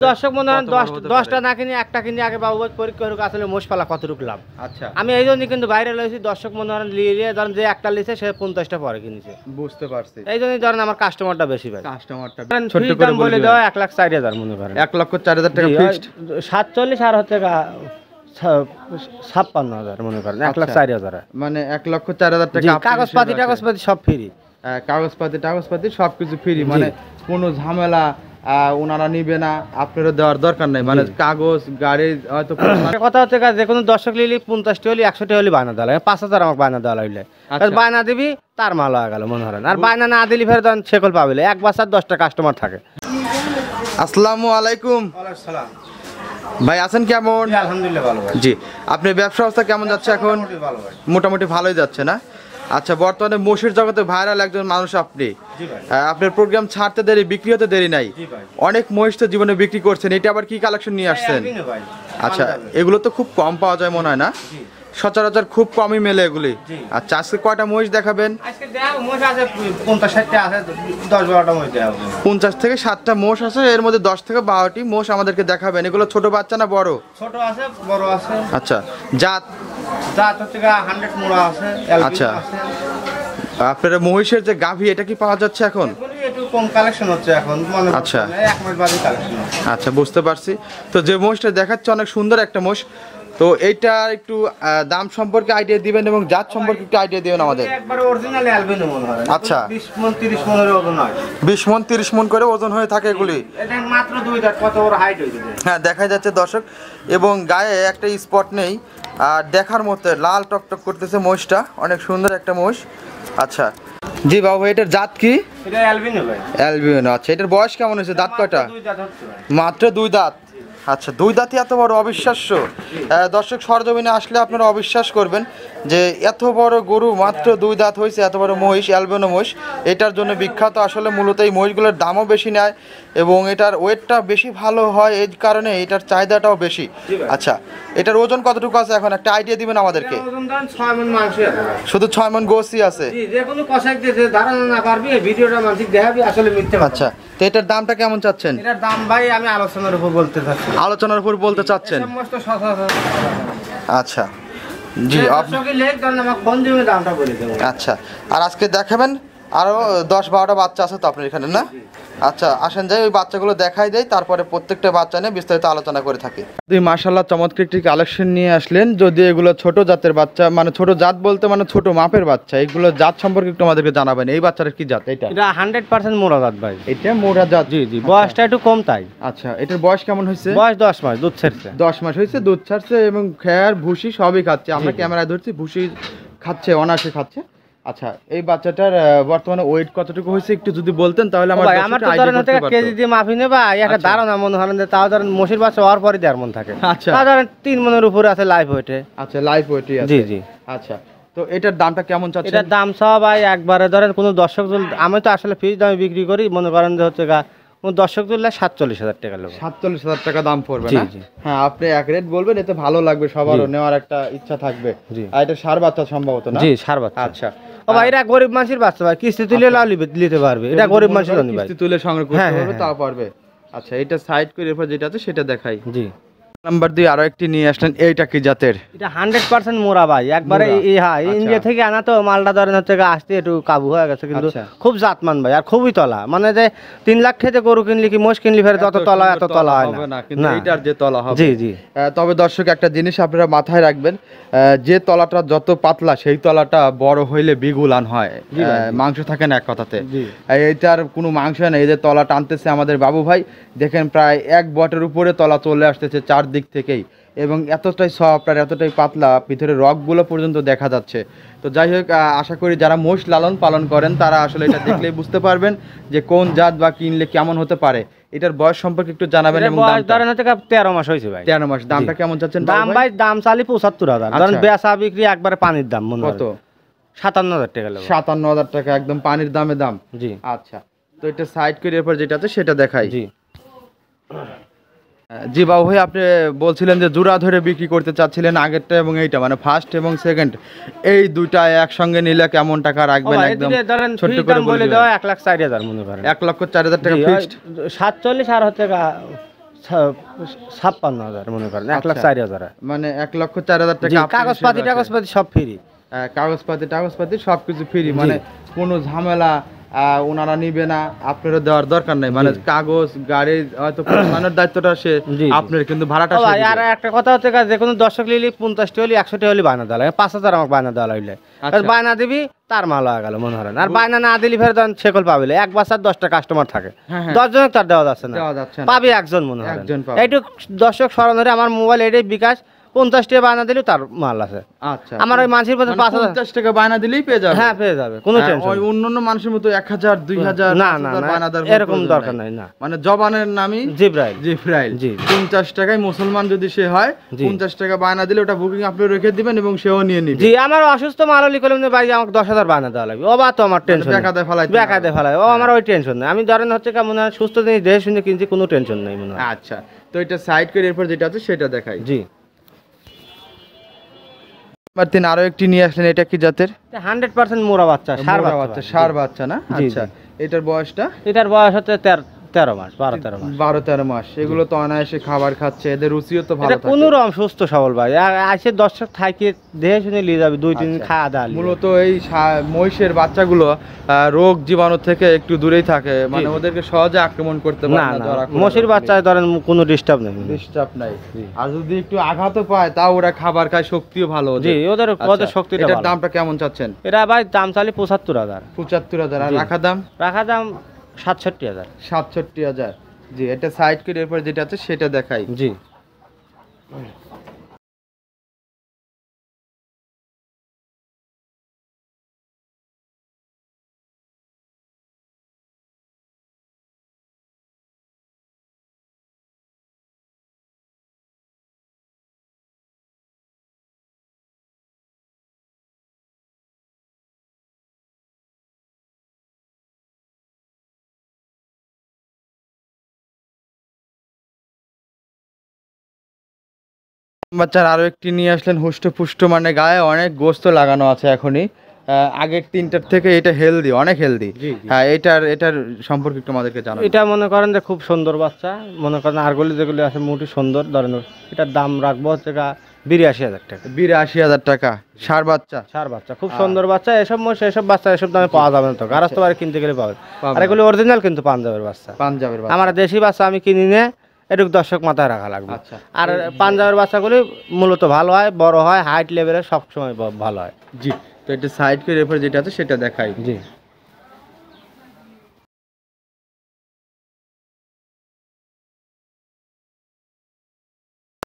দর্শক মনে হয় 10টা না কিনে একটা কিনে আগে বাবু পরীক্ষা করুক আসলে মোষ পালা কত রুকলাম। আচ্ছা আমি এই জন্যই কিন্তু বাইরে লইছি, দর্শক মনে হয় লিয়ে ধরেন যে একটা লিছে সে 50টা পরে কিনেছে। বুঝতে পারছি, এই জন্যই ধরেন আমার কাস্টমারটা বেশি ভাই। কাস্টমারটা ছোট করে বলে দেওয়া 1,04,000 মনে করেন। 1,04,000 টাকা ফিক্সড। 47 আর হচ্ছে 56,000 মনে করেন, 1,04,000 মানে 1,04,000 টাকা। কাগজপাতি সব ফ্রি, কাগজপাতি সবকিছু ফ্রি, মানে কোনো ঝামেলা ওনারা নিবে না, আপনারা দেওয়ার দরকার নাই। মানে কাগজ গাড়ি হয়তো কথা হচ্ছে যে কোনো দর্শক লিলি 50টা হলে 100টা হলে বায়না দেওয়া লাগে, 5,000 আমাকে বায়না দেওয়া লাগলে বায়না দিবি তার মাল হয়ে গেল মনে হয়। আর বায়না না দিলি ফের ধরেন শেকল পাবিলে 1 বছর 10টা কাস্টমার থাকে। আসসালামু আলাইকুম ভাই, আছেন কেমন? আলহামদুলিল্লাহ ভালো ভাই। জি, আপনার ব্যবসা অবস্থা কেমন যাচ্ছে এখন? মোটামুটি ভালোই যাচ্ছে না? আচ্ছা, বর্তমানে মোষের জগতে ভাইরাল একজন মানুষ আপনি। আপনার প্রোগ্রাম ছাড়তে দেরি, বিক্রি হতে দেরি নাই। অনেক মহিষ তো জীবনে বিক্রি করছেন, এটা আবার কি কালেকশন নিয়ে আসছেন? আচ্ছা, এগুলো তো খুব কম পাওয়া যায় মনে হয় না, সচরাচর খুব কমই মেলে এগুলি। আচ্ছা, আজকে কয়টা মহিষ দেখাবেন? 50 থেকে 60টা মোষ আছে, এর মধ্যে 10 থেকে 12টি মোষ আমাদেরকে দেখাবেন। এগুলো ছোট বাচ্চা না বড়? ছোট আছে, বড় আছে। আচ্ছা, জাত হচ্ছে 100 মোড়া আছে। আচ্ছা, আপনার মহিষের যে গাভী, এটা কি পাওয়া যাচ্ছে এখন? একটু কম কালেকশন হচ্ছে এখন। আচ্ছা, 1 মাস বাদে কালেকশন। আচ্ছা, বুঝতে পারছি। তো যে মোষটা দেখাচ্ছে অনেক সুন্দর একটা মোষ, তো এইটা একটু দাম সম্পর্কে আইডিয়া দিবেন এবং জাত সম্পর্কে একটু আইডিয়া দিবেন আমাদের। একবার অরিজিনাল অ্যালবিনো মনে হয়। আচ্ছা, 20 মণ 30 মণের ওজন হয়। 20 মণ 30 মণ করে ওজন হয়ে থাকে এগুলি। এটা মাত্র 2 দাঁত, কত বড় হাইট হইছে। হ্যাঁ, দেখা যাচ্ছে দর্শক, এবং গায়ে একটা স্পট নেই, আর দেখার মতো লাল টকটক করতেছে মহিষটা, অনেক সুন্দর একটা মহিষ। আচ্ছা জি বাবু, এটার জাত কি? এটা অ্যালবিনো ভাই। অ্যালবিনো। আচ্ছা, এটার বয়স কেমন হয়েছে? দাঁত কয়টা? 2 দাঁত হচ্ছে ভাই। মাত্র 2 দাঁত। আচ্ছা, 2 দাঁতই এত বড়, অবিশ্বাস্য। দর্শক সরজমিনে আসলে আপনারা অবিশ্বাস করবেন যে এত বড় গরু মাত্র 2 দাঁত হয়েছে, এত বড় মহিষ, অ্যালবিনো মহিষ। এটার জন্য বিখ্যাত। আসলে মূলত এই মহিষগুলোর দামও বেশি নেয় এবং এটার ওয়েটটা বেশি ভালো হয়, এই কারণে এটার চাহিদাটাও বেশি। আচ্ছা, এটার ওজন কতটুকু আছে এখন একটা আইডিয়া দিবেন আমাদেরকে? ওজন ধরেন 6 মণ মাংস আছে। শুধু 6 মণ গোসই আছে? জি, যে কোনো কষাই দিয়ে ধারণা না পারবি ভিডিওটা মানসিক দেখাবি, আসলে মিথ্যে। আচ্ছা, তো এটার দামটা কেমন চাচ্ছেন? এটার দাম ভাই আমি আলোচনার উপর বলতে চাচ্ছি। আলোচনার উপর বলতে চাচ্ছেন? সমস্ত 7,000। আচ্ছা জি, আপনি লেখ দেন, আমাকে ফোন দিয়ে দামটা বলে দেব। আচ্ছা, আর আজকে দেখাবেন আরো 10-12টা বাচ্চা আছে তো আপনার এখানে না? আচ্ছা, আসেন যাই ওই বাচ্চাগুলো দেখাই দেয়, তারপরে প্রত্যেকটা বাচ্চা নিয়ে বিস্তারিত আলোচনা করে থাকি। তুই মাশাআল্লাহ চমৎকার একটি কালেকশন নিয়ে আসলেন। যদি এগুলো ছোট জাতের বাচ্চা, মানে ছোট জাত বলতে মানে ছোট মাপের বাচ্চা, এগুলো জাত সম্পর্কে একটু আমাদেরকে জানাবেন। এই বাচ্চাটার কি জাত? এটা 100% মোড়া জাত ভাই। এটা মোড়া জাত? জি জি, বয়সটা একটু কম তাই। আচ্ছা, এটার বয়স কেমন হয়েছে? বয়স 10 মাস, দুধ ছাড়ছে। 10 মাস হয়েছে, দুধ ছাড়ছে এবং খেয়ার ভুসি সবই খাচ্ছে। আমরা ক্যামেরায় ধরছি, ভুসি খাচ্ছে, অনায়াসে খাচ্ছে। আচ্ছা, এই বাচ্চাটার বর্তমানে ওয়েট কতটুকু হয়েছে একটু যদি বলতেন তাহলে আমার তো ধরেন হচ্ছে কেজি দিয়ে মাপি নেবা, একটা ধারণা মনে হয় যে তাও ধরেন মশির বাচ্চা হওয়ার পরে দেওয়ার মন থাকে। আচ্ছা, তাও ধরেন 3 মণের উপরে আছে লাইভ ওয়েটে। আচ্ছা, লাইভ ওয়েটই আছে? জি জি। আচ্ছা, তো এটার দামটা কেমন চাচ্ছেন? এটার দাম সব ভাই একবারে ধরেন কোনো দর্শক, আমি তো আসলে ফিক্স দামে বিক্রি করি, মনে করেন যে হচ্ছে দর্শক তুললে 47,000 টাকা লাগবে। 47,000 টাকা দাম পড়বে না? জি। হ্যাঁ, আপনি এক রেট বলবেন, এতে ভালো লাগবে, সবারও নেওয়ার একটা ইচ্ছা থাকবে। আর এটা ষাঁড় বাচ্চা সম্ভবত না? জি, ষাঁড় বাচ্চা। আচ্ছা, ও ভাই, এটা গরিব মানুষের বাচ্চা ভাই, কিস্তি তুলে লাও নিতে পারবে। এটা গরিব মানুষের জন্য ভাই, কিস্তি তুলে সংগ্রহ করতে পারবে, তাও পারবে। আচ্ছা, এটা সাইড করে এরপর যেটা আছে সেটা দেখাই। জি। নাম্বার 2 আরো একটি নিয়ে আসলেন, এইটা কি জাতের? এটা 100% মোরা ভাই, একবারে হ্যাঁ ইন্ডিয়া থেকে আনা তো মালটা ধরেন হচ্ছে আসতে একটু কাবু হয়ে গেছে, কিন্তু খুব জাতমান ভাই, আর খুবই তলা। মানে যে 3 লাখ খেতে গরু কিনলি কি মোষ কিনলি ফেরে যত তলা এত তলা হয় না, কিন্তু এইটার যে তলা হবে। জি জি। তবে দর্শক একটা জিনিস আপনারা মাথায় রাখবেন, যে তলাটা যত পাতলা সেই তলাটা বড় হইলে বিগুলান হয়, মাংস থাকে না এক কথাতে। এইটার কোনো মাংস নেই, এই যে তলা টানতেছে আমাদের বাবু ভাই, দেখেন প্রায় 1 বটের উপরে তলা চলে আসতেছে চারদিক থেকেই, এবং এতটাই সফট আর এতটাই পাতলা, ভিতরে রগগুলো পর্যন্ত দেখা যাচ্ছে। তো যাই হোক, আশা করি যারা মোষ লালন পালন করেন তারা আসলে এটা দেখলেই বুঝতে পারবেন যে কোন জাত বা কিনলে কেমন হতে পারে। এটার বয়স সম্পর্কে একটু জানাবেন। এবং দামটা ধরেন হচ্ছে 13 মাস হয়েছে ভাই। 13 মাস। দামটা কেমন চাচ্ছেন? দাম ভাই দাম চালি 75,000, ধরেন বেচা বিক্রি একবারে পানির দাম। মনে কত? 57,000 টাকা লাগবে। 57,000 টাকা একদম পানির দামে দাম? জি। আচ্ছা, তো এটা সাইড করে এরপর যেটা আছে সেটা দেখাই। জি জি বাবু ভাই, আপনি বলছিলেন যে জোড়া ধরে বিক্রি করতে চাচ্ছিলেন, আগেরটা এবং এইটা, মানে ফার্স্ট এবং সেকেন্ড, এই দুইটা একসঙ্গে নিলে কেমন টাকা রাখবেন? একদম ছোট করে বলে দেওয়া 1,04,000 মনে করেন। 1,04,000 টাকা ফিক্সড? 47 আর হচ্ছে 56,000 মনে করেন, 1,04,000। মানে 1,04,000 টাকা কাগজপাতি সব ফ্রি। কাগজপাতি সবকিছু ফ্রি, মানে কোনো ঝামেলা ওনারা নিবে না, আপনারা দেওয়ার দরকার নাই, মানে কাগজ গাড়ি হয়তো পৌঁছানোর দায়িত্বটা সে আপনার, কিন্তু ভাড়াটা সে দিবে। আর একটা কথা হচ্ছে যে কোনো দর্শক লিলি 50টি হলে 100টি হলে বায়না দেওয়া লাগে, 5,000 আমাকে বায়না দেওয়া লাগলে বায়না দিবি তার মাল হয়ে গেল মনে হয়। আর বায়না না দিলি ফের ধরেন শেকল পাবিলে, এক বাসার 10টা কাস্টমার থাকে, 10 জনের তার দেওয়া যাচ্ছে না, পাবি একজন মনে হয়। এইটুক দর্শক স্মরণ ধরে আমার মোবাইল এটাই বিকাশ, 50 টাকা বায়না দিলেও তার মাল আছে। আচ্ছা, আমার ওই মানুষের মধ্যে 50 টাকা বায়না দিলেই পেয়ে যাবে। হ্যাঁ পেয়ে যাবে, কোনো টেনশন। ওই অন্যান্য মানুষের মতো 1000 2000 না না এরকম দরকার নাই। না মানে জবানের নামই জিব্রাইল। জি 50 টাকায় মুসলমান যদি সে হয়, 50 টাকা বায়না দিলে ওটা বুকিং আপনি রেখে দিবেন এবং সেও নিয়ে নিবে। জি আমার অসুস্থ মাল হলে কলম ভাই আমাকে 10,000 বায়না দেওয়া লাগবে, ও বা তো আমার টেনশন বেকাতে ফেলাই, ও আমার ওই টেনশন নেই। আমি ধরেন হচ্ছে কেমন সুস্থ জিনিস দেখে শুনে কিনছি, কোনো টেনশন নেই মনে হয়। আচ্ছা, তো এটা সাইড করে এরপর যেটা আছে সেটা দেখাই। জি আরো একটি নিয়ে আসলেন, এটা কি জাতের? 100% মোরা বাচ্চা, ষাঁড় বাচ্চা না? আচ্ছা, এটার বয়সটা? এটার বয়স হচ্ছে 13 মাস, 12-13 মাস। এগুলো তো অনায়াসে খাবার খাচ্ছে, এদের রুচিও তো ভালো থাকে। কোন রকম সুস্থ সবল ভাই, আসে দর্শক থাকি দেখে শুনে নিয়ে যাবে, 2-3 দিন খাওয়া দাওয়া। মূলত এই মহিষের বাচ্চাগুলো রোগ জীবাণু থেকে একটু দূরেই থাকে, মানে ওদেরকে সহজে আক্রমণ করতে পারে না। মহিষের বাচ্চায় ধরেন কোনো ডিস্টার্ব নেই। আর যদি একটু আঘাতও পায় তাও ওরা খাবার খায়, শক্তিও ভালো। জি ওদের শক্তিটা ভালো। এটার দামটা কেমন চাচ্ছেন? এটা ভাই দাম চালি 75,000। 75,000। আর রাখা দাম? 67,000। 67,000। জি, এটা সাইড করে এরপর যেটা আছে সেটা দেখাই। জি বাচ্চার আরো একটি নিয়ে আসলেন, হুষ্টপুষ্ট, মানে গায়ে অনেক গোস্ত লাগানো আছে এখনই। আগের তিনটার থেকে এটা হেলদি, অনেক হেলদি। হ্যাঁ, এটার সম্পর্কে একটু আমাদেরকে জানান। এটা মনে করেন যে খুব সুন্দর বাচ্চা, মনে করেন আরগুলি যেগুলি আছে মোটি সুন্দর ধরেন, এটার দাম রাখবো হচ্ছে 82,000 টাকা। 82,000 টাকা। ষাঁড় বাচ্চা খুব সুন্দর বাচ্চা। এসব বাচ্চা এসব দামে পাওয়া যাবে না, তো গারস্থ বাড়ি কিনতে গেলে পাবে। আর এগুলি অরিজিনাল কিন্তু পাঞ্জাবের বাচ্চা। আমার দেশি বাচ্চা আমি কিনি নে, এটুকু দর্শক মাথায় রাখা লাগবে। আর পাঞ্জাবের বাচ্চাগুলি মূলত ভালো হয়, বড় হয়, হাইট লেভেলের, সবসময় ভালো হয়। জি, তো এটা সাইড করে এরপর যেটা আছে সেটা দেখাই। জি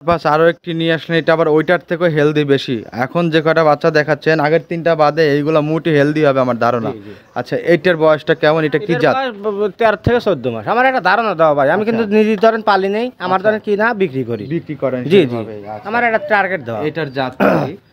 বাস আরো একটি নিয়ে আসলেন, এটা আবার ওইটার থেকে হেলদি বেশি। এখন যে কটা বাচ্চা দেখাচ্ছেন আগের তিনটা বাদে এইগুলা মোটি হেলদি হবে আমার ধারণা। আচ্ছা, এইটার বয়সটা কেমন? এটা কি জাত? 13 থেকে 14 মাস। আমার একটা ধারণা দাও ভাই, আমি কিন্তু নিজে ধরেন পালি নেই, আমার ধরেন কি না বিক্রি করেন। জি আমার একটা টার্গেট দাও। এটার জাত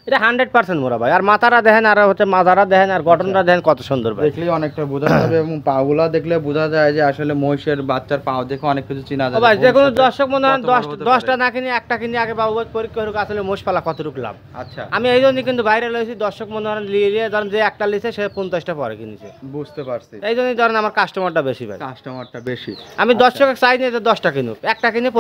এটা 100% মোরা ভাই। আর মাথারা দেখেন, আর হচ্ছে মাথারা দেখেন, আর গঠনটা দেখেন কত সুন্দর ভাই। দেখলেই অনেকটা বোঝা যাবে, এবং পাগুলা দেখলে বোঝা যায় যে আসলে মহিষের বাচ্চার পাও দেখে অনেক কিছু চিনা যায় ভাই। যে কোনো দর্শক মনে হয় 10টা না কিনে একটা কিনে আগে বাবু পরীক্ষা করুক আসলে মোষ পালা কতটুকু লাভ। আচ্ছা, আমি এই জন্য কিন্তু বাইরে লইছি, দর্শক মনে হয় লিয়ে ধরেন যে একটা লিছে সে 50টা পরে কিনেছে। বুঝতে পারছি, এই জন্যই ধরেন আমার কাস্টমারটা বেশি ভাই। আমি দর্শক চাই না যে 10টা কিনুক, একটা কিনে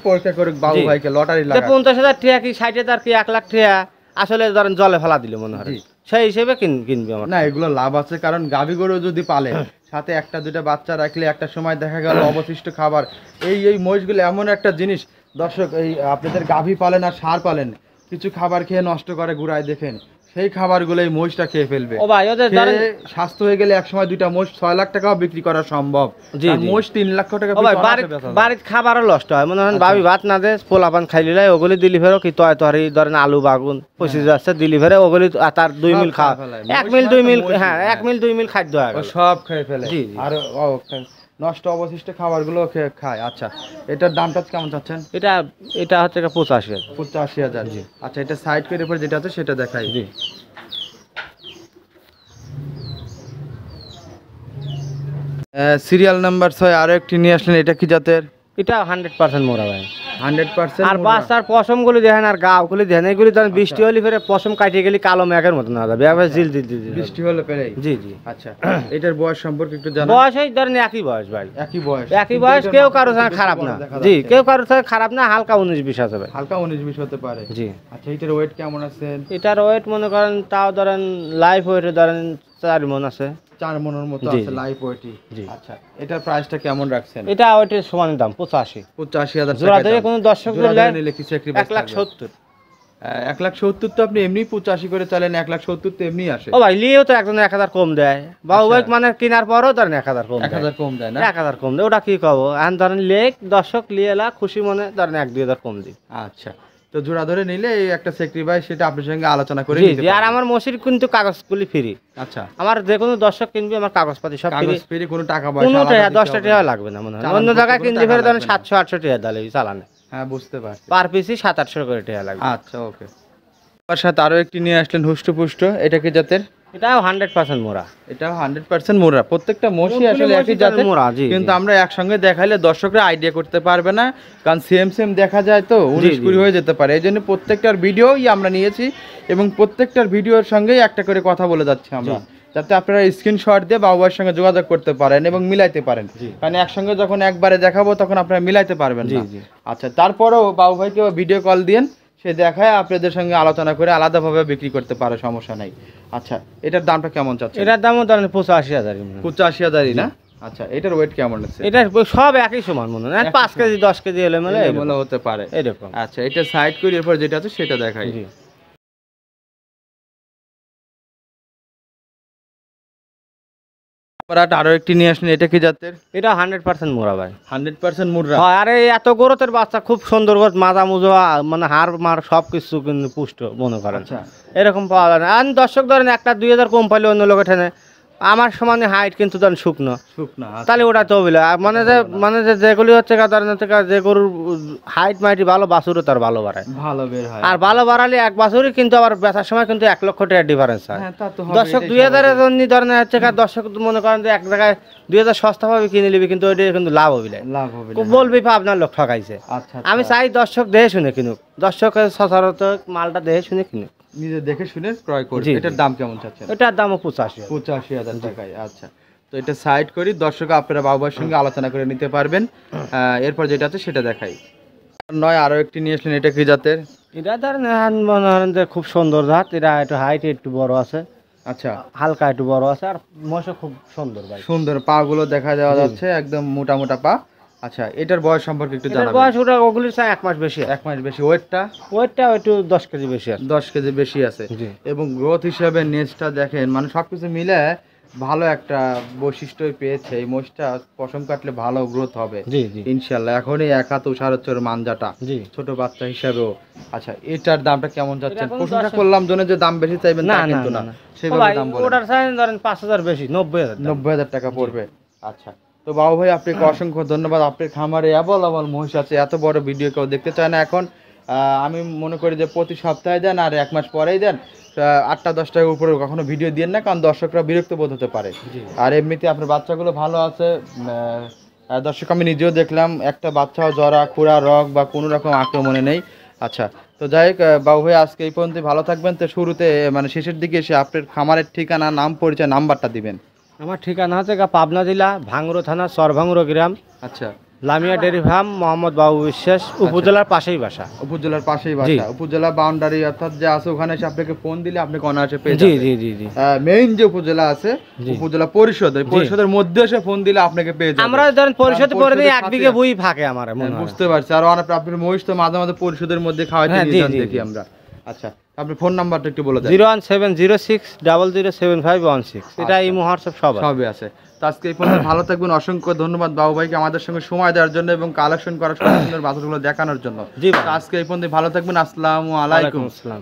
পরীক্ষা করুক বাবু ভাইকে লটারি লাগা। 50,000 টাকা কি 60,000 কি 1 লাখ টাকা আসলে ধরেন জলে ফেলা দিলে মনে হয়, সেই হিসেবে কিনবি আমার। না, এগুলো লাভ আছে, কারণ গাভী গরু যদি পালে সাথে একটা দুটা বাচ্চা রাখলে একটা সময় দেখা গেল অবশিষ্ট খাবার, এই মহিষগুলো এমন একটা জিনিস দর্শক, এই আপনাদের গাভী পালেন আর ষাঁড় পালেন, কিছু খাবার খেয়ে নষ্ট করে ঘুরায় দেখেন, সেই খাবারগুলো এই মহিষটা খেয়ে ফেলবে। ও ভাই ওদের স্বাস্থ্য হয়ে গেলে এক সময় দুইটা মহিষ 6 লাখ টাকাও বিক্রি করা সম্ভব। মহিষ 3 লাখ টাকা। বাড়ির খাবারও নষ্ট হয়, মনে হয় ভাবি ভাত না দে পোলাপান খাইলে ওগুলি দিলি ফেরো কি তরি ধরেন আলু বাগুন পচে যাচ্ছে দিলি ফেরে, ওগুলি তার 2 মিল খাওয়া, 1 মিল 2 মিল, হ্যাঁ 1 মিল 2 মিল খাদ্য হয়, সব খেয়ে ফেলে। আর নষ্ট অবশিষ্ট খাবারগুলো খায়। আচ্ছা, এটার দামটা কেমন চাচ্ছেন? এটা হচ্ছে 85,000। জি। আচ্ছা, এটা সাইড করে এরপর যেটা আছে সেটা দেখাই। জি সিরিয়াল নাম্বার 6 আরো একটি নিয়ে আসলেন, এটা কি জাতের? এটা 100% মোরা ভাই 100%। আর বাচ্চার পশম গুলি দেখেন আর গাও গুলি দেখেন, এগুলি ধরেন বৃষ্টি হলে ফেরে পশম কাটিয়ে গেলে কালো মেঘের মতো না যাবে, একবার জিল জিল জিল বৃষ্টি হলে পেরেই। জি জি। আচ্ছা, এটার বয়স সম্পর্কে একটু জানান। বয়স এই ধরেন একই বয়স ভাই, একই বয়স, একই বয়স, কেউ কারো সঙ্গে খারাপ না। জি, কেউ কারো সঙ্গে খারাপ না, হালকা 19-20 আছে ভাই, হালকা 19-20 হতে পারে। জি। আচ্ছা, এটার ওয়েট কেমন আছে? এটার ওয়েট মনে করেন তাও ধরেন লাইফ ওয়েটে ধরেন 4 মণ আছে। 4 মণের মতো জি, আছে জি। লাইফ ওয়েটই। জি। আচ্ছা, এটার প্রাইসটা কেমন রাখছেন? এটা ওয়েটের সমান দাম 85। 85,000 জোড়া টাকা। থেকে কোনো দর্শক জোড়া ধরলে ধরে নিলে কি স্যাক্রিফাইস? 1,70,000। 1,70,000 তো আপনি এমনি 85 করে চালেন, 1,70,000 তো এমনি আসে। ও ভাই লিয়েও তো একজন 1,000 কম দেয়, বাবু ভাই মানে কেনার পরও ধরেন 1,000 কম দেয়। 1,000 কম দেয় না? 1,000 কম দেয়, ওটা কি কব, এখন ধরেন লেক দর্শক লিয়েলা খুশি মনে ধরেন 1-2,000 কম দিই। আচ্ছা, তো জোড়া ধরে নিলে এই একটা স্যাক্রিফাইস সেটা আপনার সঙ্গে আলোচনা করে জি নিতে জি। আর পারবেন। আমার মসির কিন্তু কাগজগুলি ফ্রি। আচ্ছা, আমার যে কোনো দর্শক কিনবে আমার কাগজপাতি সব ফ্রি, কাগজ ফ্রি, কোনো টাকা পয়সা কোনো আলাদা টাকা দিতে 10টা হবে টাকা না। লাগবে না মনে হয়, চালান অন্য করতে জায়গায় কোনো কিনলে টাকা ফেরে ধরেন লাগবে না। 700-800 টাকা দালে চালানে, হ্যাঁ, বুঝতে পারছি। পার পিসি 700-800 করে টাকা লাগবে। আচ্ছা, ওকে। তার সাথে আরো একটি নিয়ে আসলেন হুষ্টপুষ্ট, এটা কি জাতের? এটাও 100% মোরা। এটা 100% মোরা, প্রত্যেকটা মশি সবগুলো আসলে মহিষই একই তার জাতের মোরা, জি, কিন্তু জি। আমরা একসঙ্গে দেখাইলে দর্শকরা আইডিয়া করতে পারবে না, কারণ সেম সেম দেখা যায় তো 19-20 জি। হয়ে যেতে পারে। এই জন্য প্রত্যেকটার ভিডিওই আমরা নিয়েছি এবং প্রত্যেকটার ভিডিওর সঙ্গেই একটা করে কথা বলে যাচ্ছি আমরা, যাতে আপনারা স্ক্রিনশট দিয়ে বাবুর সঙ্গে যোগাযোগ করতে পারেন এবং মিলাইতে পারেন, কারণ একসঙ্গে যখন একবারে দেখাবো তখন আপনারা মিলাইতে পারবেন জি, না। জি। আচ্ছা, তারপরেও বাবু ভাইকে ভিডিও কল দিয়েন, সে দেখায় আপনাদের সঙ্গে আলোচনা করে আলাদাভাবে বিক্রি করতে পারে, সমস্যা নাই। আচ্ছা, এটার দামটা কেমন চাচ্ছেন? এটার দামও ধরেন 85,000। 85,000 না? আচ্ছা, এটার ওয়েট কেমন আছে? এটা সব একই সমান মনে হয়, 5 কেজি 10 কেজি এলে মেলে মনে হতে পারে এরকম। আচ্ছা, এটা সাইড করি, এরপর যেটা আছে সেটা দেখাই। জি। আরো একটি নিয়ে আসলেন, এটা কি জাতের? এটা 100% মোরা ভাই। 100% মুর্রা। হয়, আরে এত গরতের বাচ্চা খুব সুন্দর গরত, মাজা মুজো মানে হাড় মার সব কিছু কিন্তু পুষ্ট মনে করেন। আচ্ছা, এরকম পাওয়া যায় না। আর দর্শক ধরেন 1-2,000 কম পাইলে অন্য লোক ঠেনে, আমার সমানে হাইট কিন্তু ধরেন শুকনো, শুকনা। তাহলে ওটা তো বলে মানে যে যেগুলি হচ্ছে ধরেন হচ্ছে যে গরুর হাইট মাইটি ভালো, বাছুরও তার ভালো বাড়ায়, ভালো বের হয়। আর ভালো বাড়ালে এক বাছুরই কিন্তু আবার বেচার সময় কিন্তু 1 লক্ষ টাকার ডিফারেন্স হয়। হ্যাঁ, তা তো হবে, দর্শক এটাই 2,000-এর জন্য ধরনের হচ্ছে দর্শক মনে করেন যে এক জায়গায় 2,000 সস্তা ভাবে কিনে নিবি, কিন্তু ওইটা কিন্তু লাভ হবে না, লাভ হবে না। বলবি আপনার লোক ঠকাইছে। আচ্ছা, আমি চাই দর্শক দেখে শুনে কিনুক, দর্শকের সচরাচর মালটা দেখে শুনে কিনুক, নিজে দেখে শুনে ক্রয় করবে। জি, এটার জি। দাম কেমন চাচ্ছেন? এটার দামও 85,000। 85,000 টাকায়। আচ্ছা, তো এটা সাইড করি, দর্শক আপনারা বাবুর সঙ্গে আলোচনা করে নিতে পারবেন। এরপর যেটা আছে সেটা দেখাই। নয় আরো একটি নিয়ে আসলেন, এটা কি জাতের? এটা ধরেন এখন মনে করেন যে খুব সুন্দর জাত, এটা একটু হাইট একটু বড় আছে, আচ্ছা, হালকা একটু বড় আছে, আর মশা খুব সুন্দর ভাই, সুন্দর পা গুলো দেখা যাওয়া যাচ্ছে, একদম মোটা মোটা পা। আচ্ছা, এটার বয়স সম্পর্কে একটু এটার জানাবেন। বয়স ওটা ওগুলির চাই 1 মাস বেশি আছে, 1 মাস বেশি। ওয়েটটা? ওইটা একটু 10 কেজি বেশি আছে। 10 কেজি বেশি আছে। জি। এবং গ্রোথ হিসাবে নেজটা দেখেন, মানে সবকিছু মিলে ভালো একটা বৈশিষ্ট্য পেয়েছে। এই মোষটা পশম কাটলে ভালো গ্রোথ হবে জি জি ইনশাল্লাহ। এখনই 1 হাত উসারোচ্চর মানজাটা, জি। ছোট বাচ্চা হিসাবেও। আচ্ছা, এটার দামটা কেমন যাচ্ছে? এটা কোনো প্রশংসা 10 করলাম জন্য যে দাম বেশি চাইবেন না তা না কিন্তু না না, না। ও সেভাবে ভাই, দাম বলেন। ওটার চাই ধরেন 5,000 বেশি, 90,000। 90,000 টাকা পড়বে। আচ্ছা, তো বাবু ভাই আপনাকে অসংখ্য ধন্যবাদ। আপনার খামারে অ্যাভেলেবল মহিষ আছে, এত বড় ভিডিও কেউ দেখতে চায় না এখন। আমি মনে করি যে প্রতি সপ্তাহে দেন আর 1 মাস পরেই দেন, 8টা-10টার উপরে কখনো ভিডিও দিন না, কারণ দর্শকরা বিরক্ত বোধ হতে পারে। আর এমনিতে আপনার বাচ্চাগুলো ভালো আছে। দর্শক আমি নিজেও দেখলাম, একটা বাচ্চাও জরা খুরা রগ বা কোনো রকম আক্রমণে নেই। আচ্ছা, তো যাই হোক বাবু ভাই, আজকে এই পর্যন্ত ভালো থাকবেন। তো শুরুতে মানে শেষের দিকে এসে আপনার খামারের ঠিকানা, নাম, পরিচয়, নাম্বারটা দিবেন। আমার ঠিকানা হচ্ছে পাবনা জেলা ভাঙ্গুরো থানা সরভাঙ্গুরো গ্রাম, আচ্ছা, লামিয়া ডেয়ারি ফার্ম, মোহাম্মদ বাবু বিশ্বাস, উপজেলার পাশেই বাসা। উপজেলার পাশেই বাসা, উপজেলা বাউন্ডারি অর্থাৎ যে আছে ওখানে এসে আপনাকে ফোন দিলে আপনি অনায়াসে পেয়ে জি যাবেন। জি জি জি। মেইন যে উপজেলা আছে, উপজেলা পরিষদ, ওই পরিষদের মধ্যে এসে ফোন দিলে আপনাকে পেয়ে যাবেন। আমরা ধরেন পরিষদে পড়ে দিই, 1 বিঘে বই ফাঁকে আমার মনে হয়। বুঝতে পারছি। আর আপনার মহিষ তো মাঝে মাঝে পরিষদের মধ্যে খাওয়াইতে নিয়ে যান দেখি আমরা। আচ্ছা, আপনার ফোন নাম্বারটা একটু বলে দেন। 01706007516। এটা এই হোয়াটসঅ্যাপ সবই আছে। তো আজকে এই পর্যন্ত ভালো থাকবেন। অসংখ্য ধন্যবাদ বাবু ভাইকে আমাদের সঙ্গে সময় দেওয়ার জন্য এবং কালেকশন করার সুন্দর সুন্দর বাছুরগুলো দেখানোর জন্য। জি, তো আজকে এই পর্যন্ত ভালো থাকবেন। আসসালামু আলাইকুম। আসসালাম।